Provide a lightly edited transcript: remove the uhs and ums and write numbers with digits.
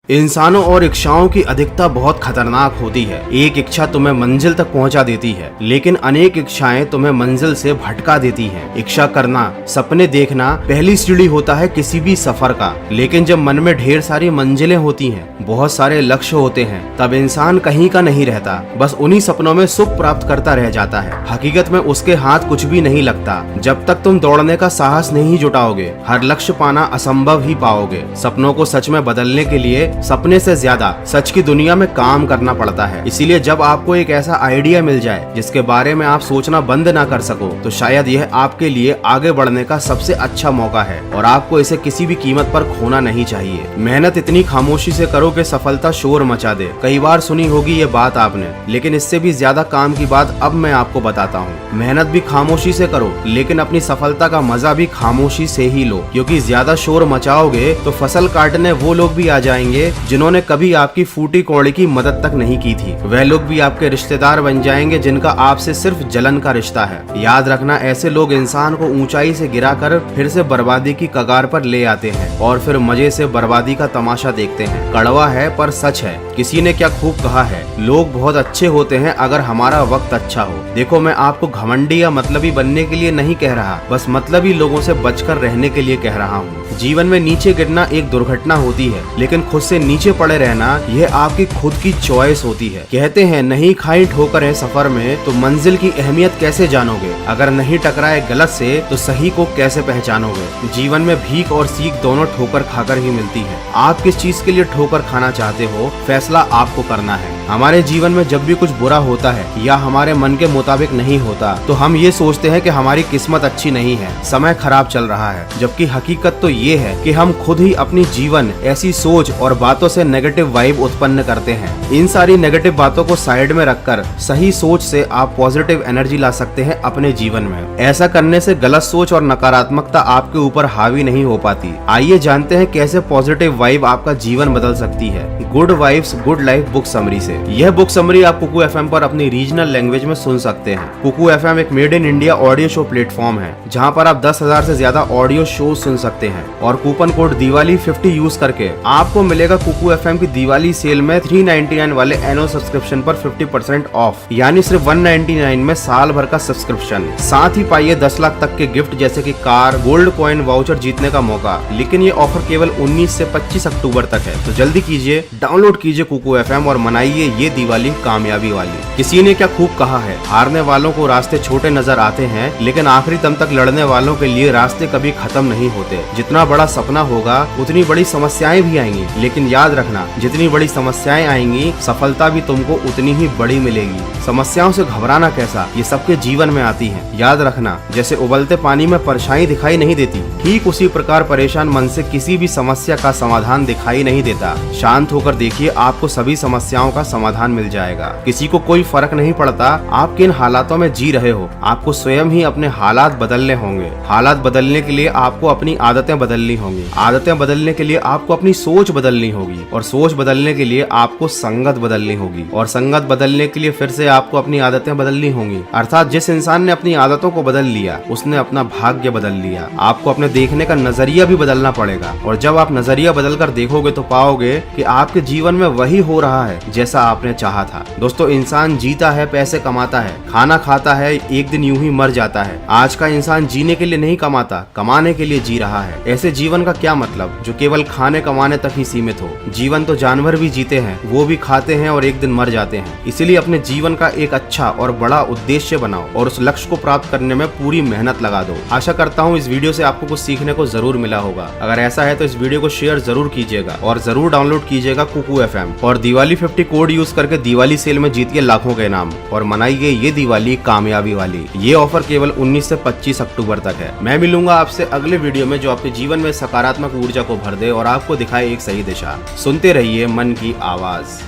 इंसानों और इच्छाओं की अधिकता बहुत खतरनाक होती है। एक इच्छा तुम्हें मंजिल तक पहुंचा देती है, लेकिन अनेक इच्छाएं तुम्हें मंजिल से भटका देती हैं। इच्छा करना, सपने देखना पहली सीढ़ी होता है किसी भी सफर का, लेकिन जब मन में ढेर सारी मंजिलें होती हैं, बहुत सारे लक्ष्य होते हैं, तब इंसान कहीं का नहीं रहता, बस उन्हीं सपनों में सुख प्राप्त करता रह जाता है। हकीकत में उसके हाथ कुछ भी नहीं लगता जब तक तुम दौड़ने का साहस नहीं जुटाओगे। हर लक्ष्य पाना असंभव ही पाओगे। सपनों को सच में बदलने के लिए सपने से ज्यादा सच की दुनिया में काम करना पड़ता है। इसीलिए जब आपको एक ऐसा आइडिया मिल जाए जिसके बारे में आप सोचना बंद ना कर सको, तो शायद यह आपके लिए आगे बढ़ने का सबसे अच्छा मौका है और आपको इसे किसी भी कीमत पर खोना नहीं चाहिए। मेहनत इतनी खामोशी से करो कि सफलता शोर मचा दे। कई बार सुनी होगी ये बात आपने, लेकिन इससे भी ज्यादा काम की बात अब मैं आपको बताता हूँ। मेहनत भी खामोशी से करो, लेकिन अपनी सफलता का मजा भी खामोशी से ही लो, क्योंकि ज्यादा शोर मचाओगे तो फसल काटने वो लोग भी आ जाएंगे जिन्होंने कभी आपकी फूटी कौड़ी की मदद तक नहीं की थी। वह लोग भी आपके रिश्तेदार बन जाएंगे जिनका आपसे सिर्फ जलन का रिश्ता है। याद रखना, ऐसे लोग इंसान को ऊंचाई से गिराकर फिर से बर्बादी की कगार पर ले आते हैं और फिर मजे से बर्बादी का तमाशा देखते हैं। कड़वा है पर सच है। किसी ने क्या खूब कहा है, लोग बहुत अच्छे होते हैं अगर हमारा वक्त अच्छा हो। देखो, मैं आपको घमंडी या मतलबी बनने के लिए नहीं कह रहा, बस मतलबी लोगों से बचकर रहने के लिए कह रहा हूँ। जीवन में नीचे गिरना एक दुर्घटना होती है, लेकिन खुद से नीचे पड़े रहना यह आपकी खुद की चॉइस होती है। कहते हैं नहीं खाई ठोकरें सफर में तो मंजिल की अहमियत कैसे जानोगे। अगर नहीं टकराए गलत से तो सही को कैसे पहचानोगे। जीवन में भीख और सीख दोनों ठोकर खाकर ही मिलती है। आप किस चीज के लिए ठोकर खाना चाहते हो, फैसला आपको करना है। हमारे जीवन में जब भी कुछ बुरा होता है या हमारे मन के मुताबिक नहीं होता, तो हम ये सोचते हैं कि हमारी किस्मत अच्छी नहीं है, समय खराब चल रहा है, जबकि हकीकत तो ये है कि हम खुद ही अपनी जीवन ऐसी सोच और बातों से नेगेटिव वाइब उत्पन्न करते हैं। इन सारी नेगेटिव बातों को साइड में रखकर सही सोच से आप पॉजिटिव एनर्जी ला सकते हैं अपने जीवन में। ऐसा करने से गलत सोच और नकारात्मकता आपके ऊपर हावी नहीं हो पाती। आइए जानते हैं कैसे पॉजिटिव वाइब आपका जीवन बदल सकती है। Good vibes good life book summary से। यह बुक समरी आप कुकू एफएम पर अपनी रीजनल लैंग्वेज में सुन सकते हैं। कुकू एफएम एक made in India audio show platform है, जहां पर आप 10,000 से ज्यादा ऑडियो शो सुन सकते हैं और कूपन कोड दिवाली 50 यूज करके आपको मिलेगा कुकू एफएम की दिवाली सेल में 399 वाले एनुअल सब्सक्रिप्शन पर 50% ऑफ, यानी सिर्फ 199 में साल भर का सब्सक्रिप्शन। साथ ही पाइए 10 लाख तक के गिफ्ट जैसे कि कार, गोल्ड कॉइन वाउचर जीतने का मौका। लेकिन ये ऑफर केवल 19 से 25 अक्टूबर तक है, तो जल्दी कीजिए, डाउनलोड कीजिए कुकू एफएम और मनाइए ये दिवाली कामयाबी वाली। किसी ने क्या खूब कहा है, हारने वालों को रास्ते छोटे नजर आते हैं, लेकिन आखिरी दम तक लड़ने वालों के लिए रास्ते कभी खत्म नहीं होते। जितना बड़ा सपना होगा उतनी बड़ी समस्याएं भी आएंगी, लेकिन याद रखना, जितनी बड़ी समस्याएं आएंगी सफलता भी तुमको उतनी ही बड़ी मिलेगी। समस्याओं से घबराना कैसा, ये सबके जीवन में आती है। याद रखना, जैसे उबलते पानी में परछाई दिखाई नहीं देती, ठीक उसी प्रकार परेशान मन से किसी भी समस्या का समाधान दिखाई नहीं देता। शांत होकर देखिए, आपको सभी समस्याओं का समाधान मिल जाएगा। किसी को कोई फर्क नहीं पड़ता आप किन हालातों में जी रहे हो, आपको स्वयं ही अपने हालात बदलने होंगे। हालात बदलने के लिए आपको अपनी आदतें बदलनी होंगी, आदतें बदलने के लिए आपको अपनी सोच बदलनी होगी और सोच बदलने के लिए आपको संगत बदलनी होगी और संगत बदलने के लिए फिर से आपको अपनी आदतें बदलनी होंगी। अर्थात जिस इंसान ने अपनी आदतों को बदल लिया उसने अपना भाग्य बदल लिया। आपको अपने देखने का नजरिया भी बदलना पड़ेगा, और जब आप नजरिया बदलकर देखोगे तो पाओगे कि आपके जीवन में वही हो रहा है जैसा आपने चाहा था। दोस्तों, इंसान जीता है, पैसे कमाता है, खाना खाता है, एक दिन यूं ही मर जाता है। आज का इंसान जीने के लिए नहीं कमाता, कमाने के लिए जी रहा है। ऐसे जीवन का क्या मतलब जो केवल खाने कमाने तक ही सीमित हो। जीवन तो जानवर भी जीते हैं, वो भी खाते हैं और एक दिन मर जाते हैं। इसीलिए अपने जीवन का एक अच्छा और बड़ा उद्देश्य बनाओ और उस लक्ष्य को प्राप्त करने में पूरी मेहनत लगा दो। आशा करता हूँ इस वीडियो से आपको कुछ सीखने को जरूर मिला होगा। अगर ऐसा है तो इस वीडियो को शेयर जरूर कीजिएगा और जरूर डाउनलोड कीजिएगा कुकू एफएम और दिवाली 50 कोड यूज करके दिवाली सेल में जीतिए लाखों के इनाम और मनाइए ये दिवाली कामयाबी वाली। ये ऑफर केवल 19 से 25 अक्टूबर तक है। मैं मिलूंगा आपसे अगले वीडियो में जो आपके जीवन में सकारात्मक ऊर्जा को भर दे और आपको दिखाए एक सही दिशा। सुनते रहिए मन की आवाज।